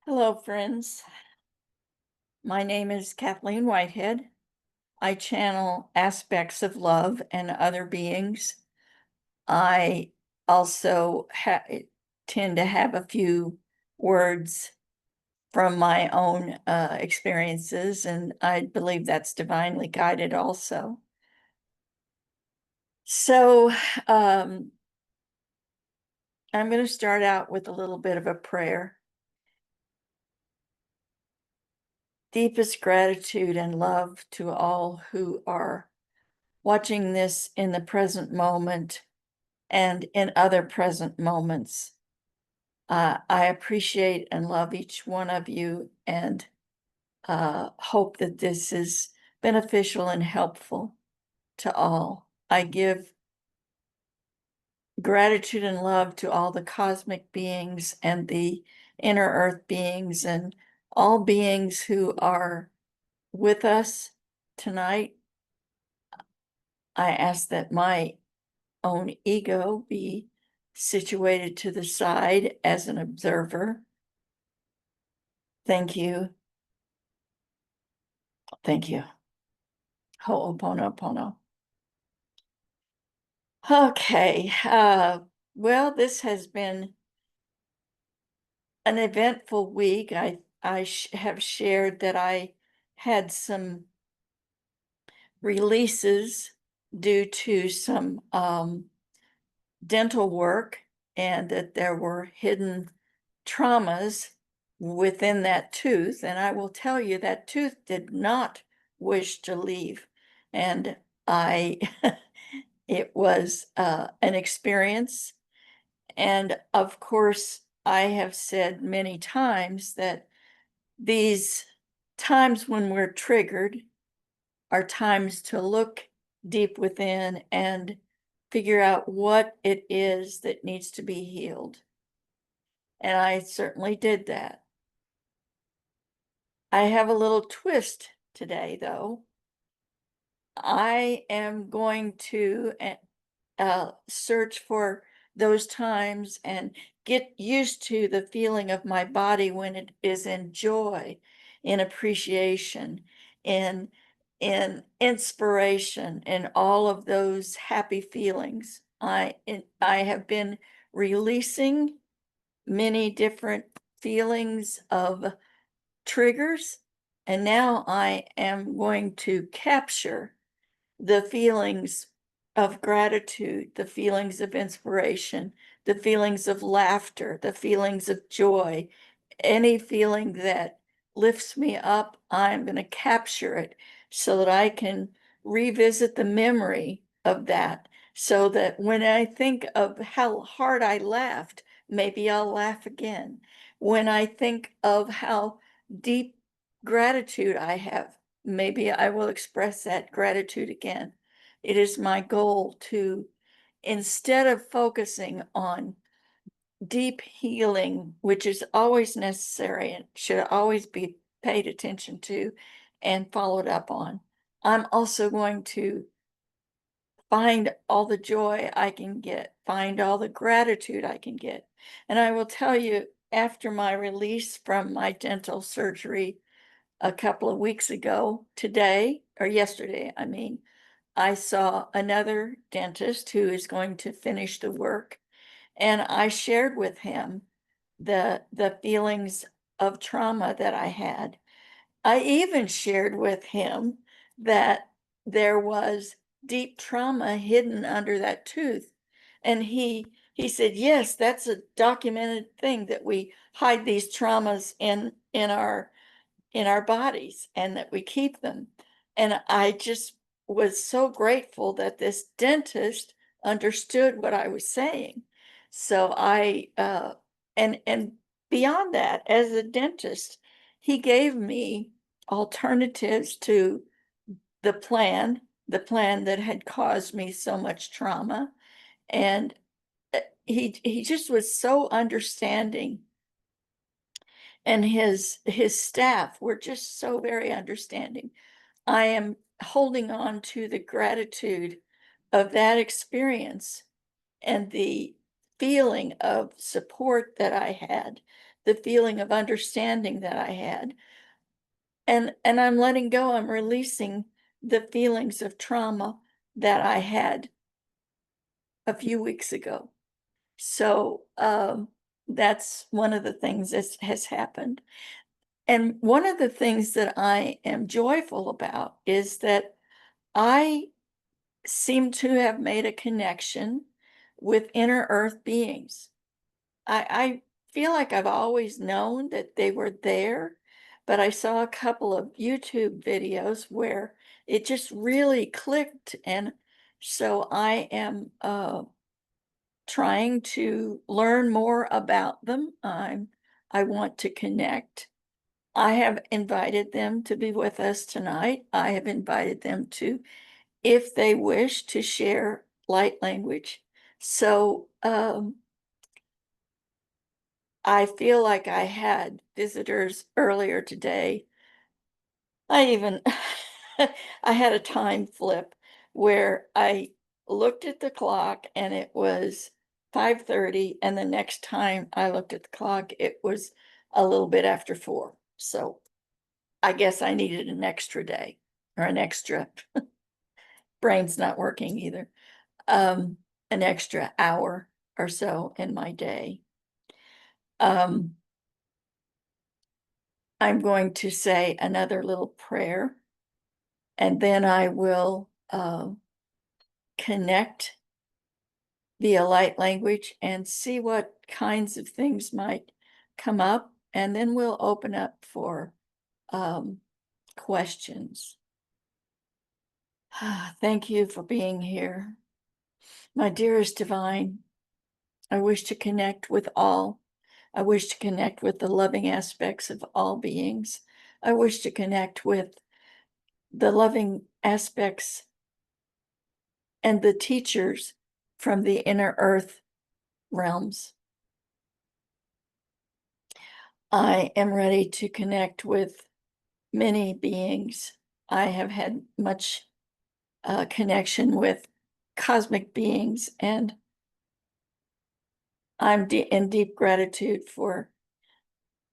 Hello, friends. My name is Kathleen Whitehead. I channel aspects of love and other beings. I also tend to have a few words from my own experiences, and I believe that's divinely guided also. So I'm going to start out with a little bit of a prayer. Deepest gratitude and love to all who are watching this in the present moment and in other present moments. I appreciate and love each one of you and hope that this is beneficial and helpful to all. I give gratitude and love to all the cosmic beings and the inner earth beings and all beings who are with us tonight. I ask that my own ego be situated to the side as an observer. Thank you. Thank you. Ho'oponopono. Okay. Well, this has been an eventful week. I have shared that I had some releases due to some dental work and that there were hidden traumas within that tooth. And I will tell you that tooth did not wish to leave. And I, it was an experience. And of course, I have said many times that these times when we're triggered are times to look deep within and figure out what it is that needs to be healed. And I certainly did that. I have a little twist today, though. I am going to search for those times and get used to the feeling of my body when it is in joy, in appreciation, in in inspiration, and all of those happy feelings. I have been releasing many different feelings of triggers, and now I am going to capture the feelings of gratitude, the feelings of inspiration, the feelings of laughter, the feelings of joy, any feeling that lifts me up, I'm going to capture it so that I can revisit the memory of that. So that when I think of how hard I laughed, maybe I'll laugh again. When I think of how deep gratitude I have, maybe I will express that gratitude again. It is my goal to, instead of focusing on deep healing, which is always necessary and should always be paid attention to and followed up on, I'm also going to find all the joy I can get, find all the gratitude I can get. And I will tell you, after my release from my dental surgery a couple of weeks ago, today, or yesterday, I mean, I saw another dentist who is going to finish the work, and I shared with him the feelings of trauma that I had. I even shared with him that there was deep trauma hidden under that tooth. And he said, "Yes, that's a documented thing that we hide these traumas in our bodies and that we keep them." And I just was so grateful that this dentist understood what I was saying. So and beyond that, as a dentist, he gave me alternatives to the plan that had caused me so much trauma. And he just was so understanding, and his staff were just so very understanding. I am holding on to the gratitude of that experience and the feeling of support that I had, the feeling of understanding that I had. And I'm letting go, I'm releasing the feelings of trauma that I had a few weeks ago. So, that's one of the things that has happened. And one of the things that I am joyful about is that I seem to have made a connection with inner earth beings. I feel like I've always known that they were there, but I saw a couple of YouTube videos where it just really clicked. And so I am trying to learn more about them. I want to connect. I have invited them to be with us tonight. I have invited them to, if they wish, to share light language. So I feel like I had visitors earlier today. I even I had a time flip where I looked at the clock and it was 5:30, and the next time I looked at the clock it was a little bit after 4. So I guess I needed an extra day or an extra brain's not working either. Um an extra hour or so in my day. Um I'm going to say another little prayer, and then I will connect via light language and see what kinds of things might come up. And then we'll open up for um, questions. Thank you for being here. My dearest divine, I wish to connect with all. I wish to connect with the loving aspects of all beings. I wish to connect with the loving aspects and the teachers from the inner earth realms. I am ready to connect with many beings. I have had much connection with cosmic beings, and I'm in deep gratitude for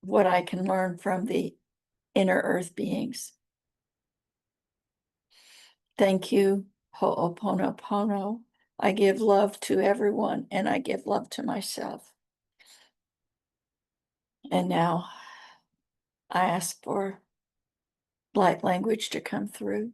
what I can learn from the inner earth beings. Thank you, Ho'oponopono. I give love to everyone, and I give love to myself. And now I ask for light language to come through.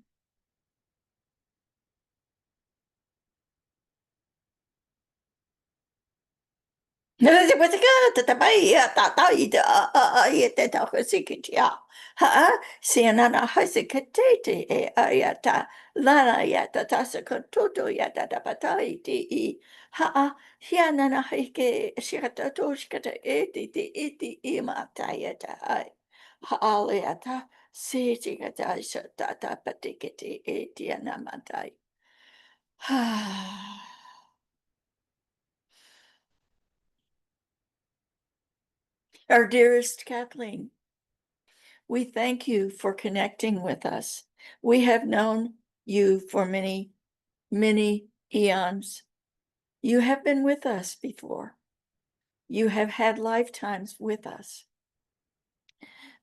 Our dearest Kathleen, we thank you for connecting with us. We have known you for many, many eons. You have been with us before. You have had lifetimes with us.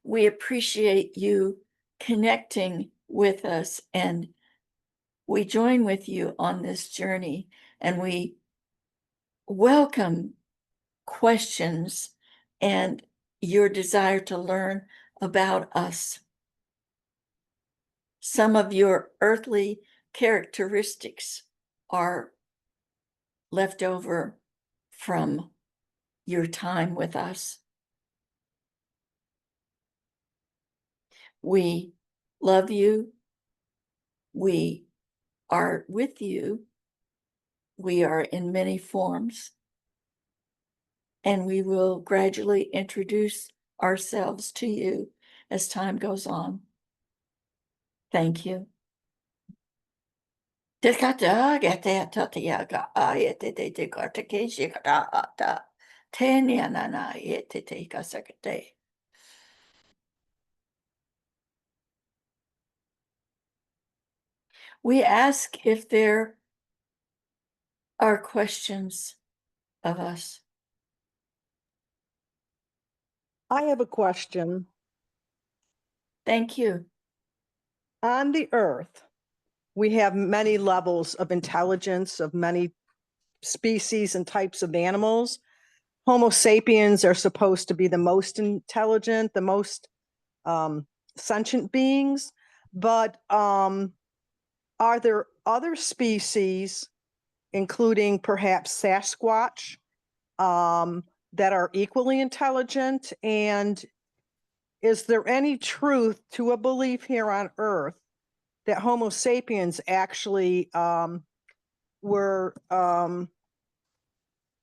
We appreciate you connecting with us, and we join with you on this journey, and we welcome questions and your desire to learn about us. Some of your earthly characteristics are left over from your time with us. We love you. We are with you. We are in many forms, and we will gradually introduce ourselves to you as time goes on. Thank you. We ask if there are questions of us. I have a question. Thank you. On the earth, we have many levels of intelligence of many species and types of animals. Homo sapiens are supposed to be the most intelligent, the most sentient beings. But are there other species, including perhaps Sasquatch, that are equally intelligent? And is there any truth to a belief here on Earth that Homo sapiens actually were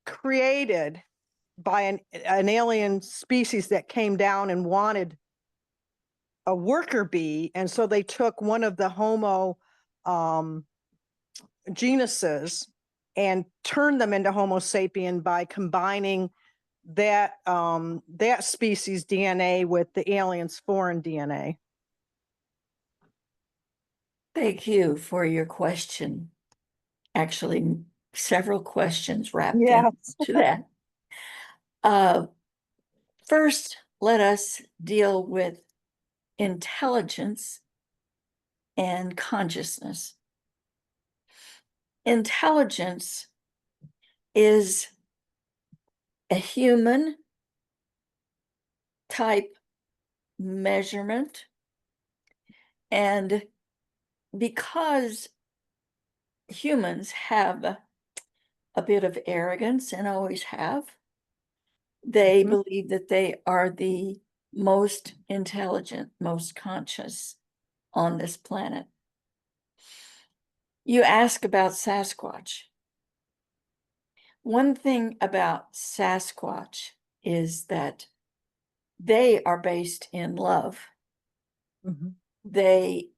created by an alien species that came down and wanted a worker bee, and so they took one of the Homo genuses and turned them into Homo sapien by combining that species DNA with the alien's foreign DNA? Thank you for your question. Actually, several questions wrapped Yes. into that. First, let us deal with intelligence and consciousness. Intelligence is a human type measurement, and because humans have a bit of arrogance and always have, they Mhm. believe that they are the most intelligent, most conscious on this planet. You ask about Sasquatch. One thing about Sasquatch is that they are based in love. Mhm. They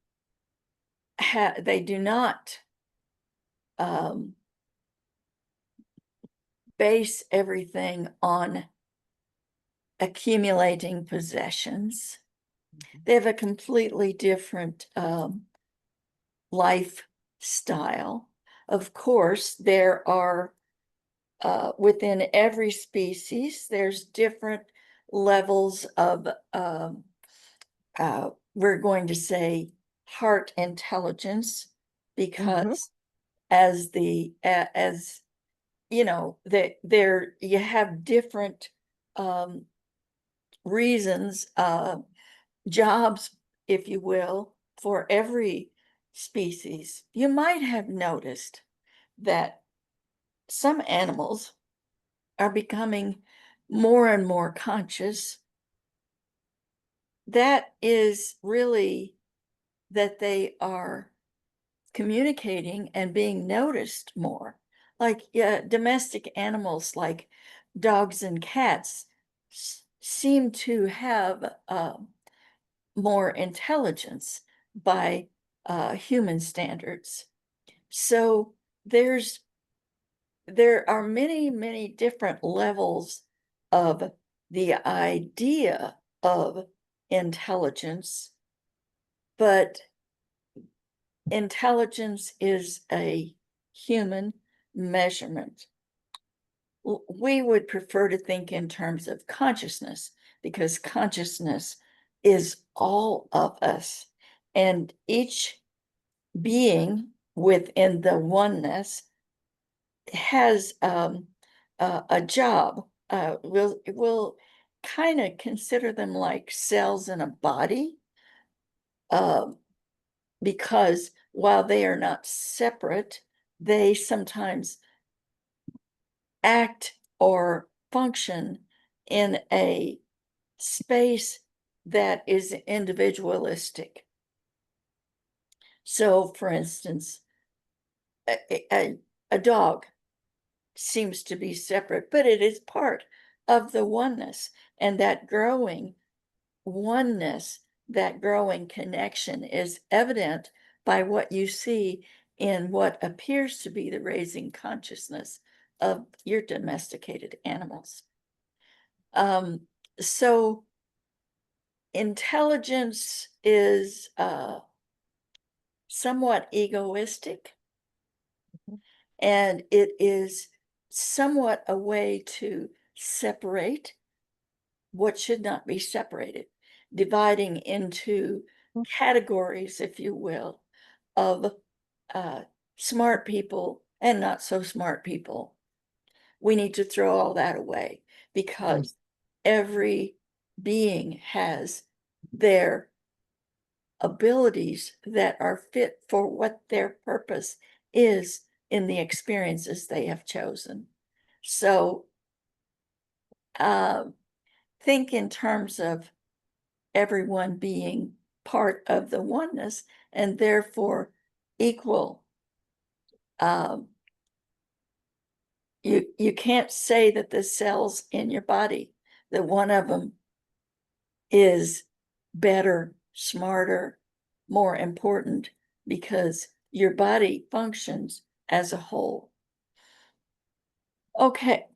they do not um, base everything on accumulating possessions. They have a completely different lifestyle. Of course, there are within every species, there's different levels of, we're going to say, heart intelligence, Mhm. because as you know, that there you have different um, reasons, jobs, if you will, for every species. You might have noticed that some animals are becoming more and more conscious. That is really that they are communicating and being noticed more. Like, yeah, domestic animals like dogs and cats seem to have more intelligence by human standards. So there's there are many, many different levels of the idea of intelligence, but intelligence is a human measurement. We would prefer to think in terms of consciousness, because consciousness is all of us, and each being within the oneness has a job. We'll kind of consider them like cells in a body, uh, because while they are not separate, they sometimes act or function in a space that is individualistic. So, for instance, a dog seems to be separate, but it is part of the oneness. And that growing oneness, that growing connection is evident by what you see in what appears to be the raising consciousness of your domesticated animals. So intelligence is somewhat egoistic, and it is somewhat a way to separate what should not be separated, dividing into Mm. categories, if you will, of uh, smart people and not so smart people. We need to throw all that away because every being has their abilities that are fit for what their purpose is in the experiences they have chosen. So, um, think in terms of everyone being part of the oneness and therefore equal. Um, you can't say that the cells in your body, that one of them is better, smarter, more important, because your body functions as a whole. Okay,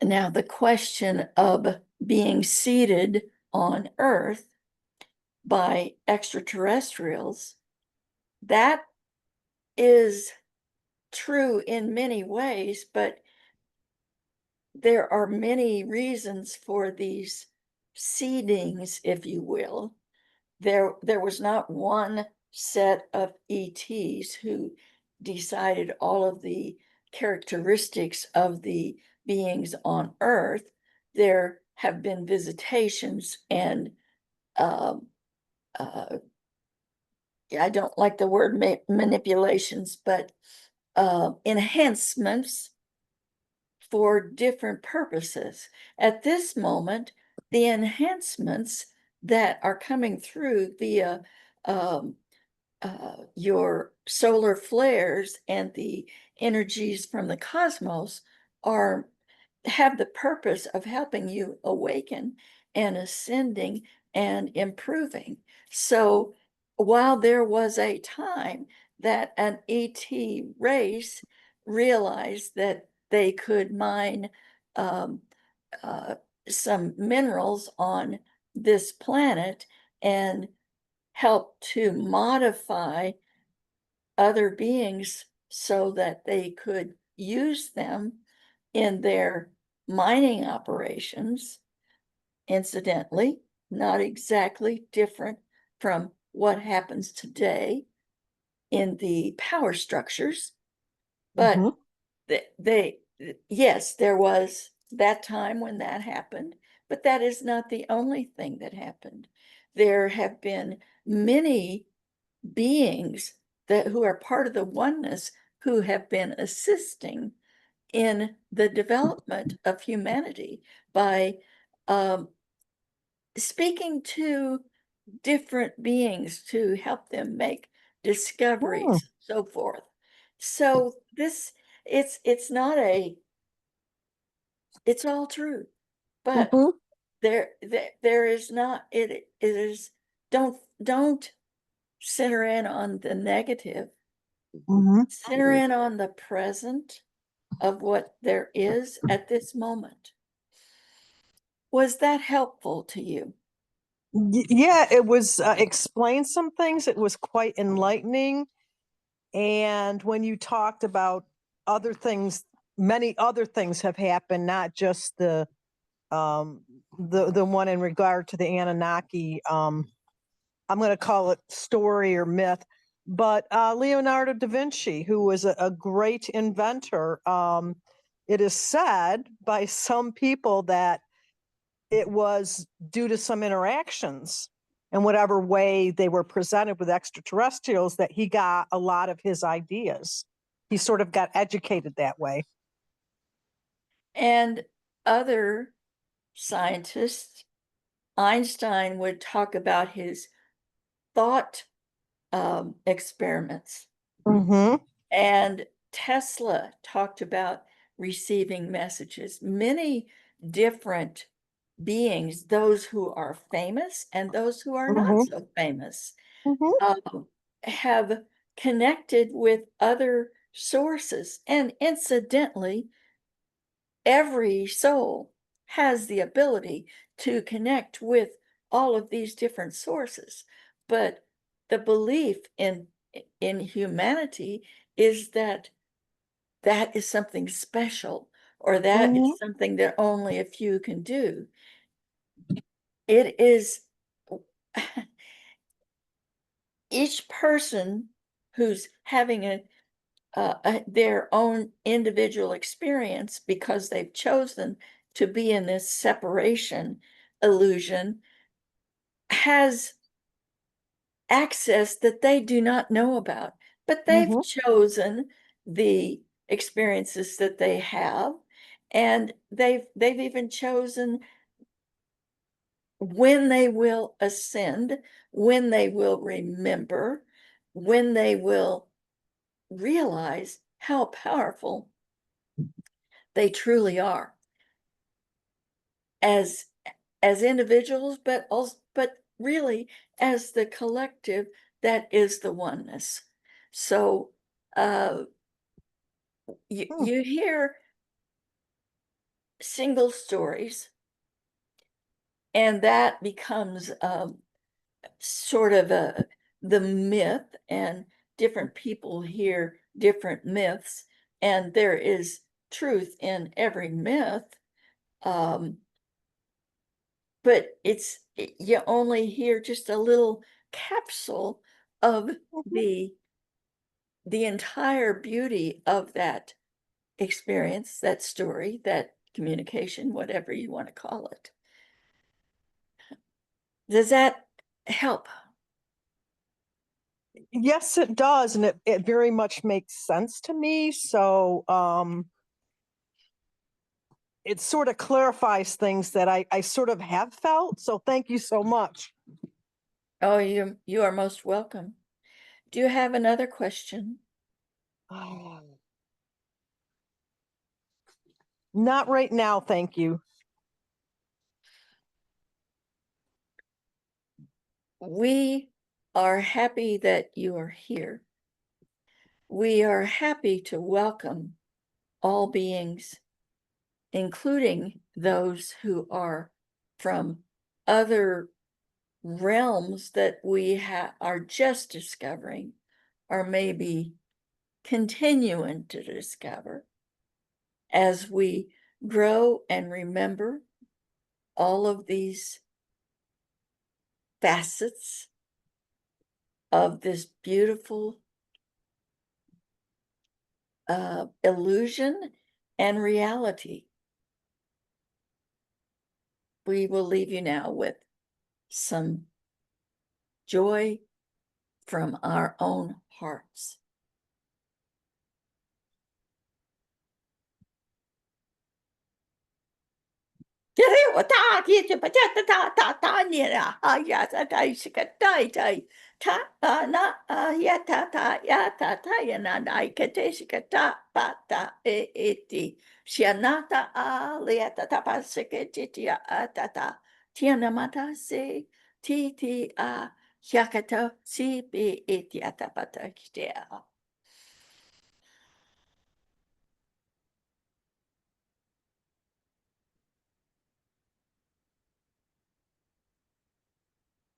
now the question of being seated on Earth by extraterrestrials, that is true in many ways, but there are many reasons for these seedings, if you will. There was not one set of ETs who decided all of the characteristics of the beings on Earth. There have been visitations and um, uh, I don't like the word manipulations, but enhancements for different purposes. At this moment, the enhancements that are coming through via um, your solar flares and the energies from the cosmos are have the purpose of helping you awaken and ascending and improving. So while there was a time that an ET race realized that they could mine um, uh, some minerals on this planet and help to modify other beings so that they could use them in their mining operations. Incidentally, not exactly different from what happens today in the power structures, but Mhm. yes, there was that time when that happened, but that is not the only thing that happened. There have been many beings that who are part of the oneness who have been assisting in the development of humanity by um, speaking to different beings to help them make Mm. discoveries, so forth. So this it's not a it's all true, but Mhm. there is not it is don't center in on the negative. Mhm. Center in on the present of what there is at this moment. Was that helpful to you? Yeah, it was explained some things. It was quite enlightening. And when you talked about other things, many other things have happened, not just um the one in regard to the Anunnaki. I'm going to call it story or myth, but Leonardo da Vinci, who was a great inventor, it is said by some people that it was due to some interactions in whatever way they were presented with extraterrestrials that he got a lot of his ideas. He sort of got educated that way. And other scientists, Einstein would talk about his thought experiments, Mm-hmm. and Tesla talked about receiving messages. Many different beings, those who are famous and those who are not Mm-hmm. so famous, Mm-hmm. um, have connected with other sources. And incidentally, every soul has the ability to connect with all of these different sources. But the belief in humanity is that that is something special, or that Mhm. is something that only a few can do. It is each person who's having their own individual experience because they've chosen to be in this separation illusion has access that they do not know about, but they've Mhm. chosen the experiences that they have, and they've even chosen when they will ascend, when they will remember, when they will realize how powerful they truly are as individuals, but also but really as the collective that is the oneness. So uh Hmm. you hear single stories, and that becomes sort of the myth, and different people hear different myths, and there is truth in every myth. um but you only hear just a little capsule of Mhm. the entire beauty of that experience, that story, that communication, whatever you want to call it. Does that help? Yes, it does, and it very much makes sense to me. So, it sort of clarifies things that I sort of have felt. So, thank you so much. Oh, you are most welcome. Do you have another question? Not right now, thank you. We are happy that you are here. We are happy to welcome all beings, including those who are from other realms that are just discovering, or maybe continuing to discover, as we grow and remember all of these facets of this beautiful illusion and reality. We will leave you now with some joy from our own hearts. Tere wa ta ti te pa ta ni na ha ya ta ta shi ka tai tai ta na ya ta ya na dai ka te shi ka ta pa ta ti shi na ta le ta pa se ke ti ta ta ti na mata se ti ya ka ta si pe ti ta pa ta ki te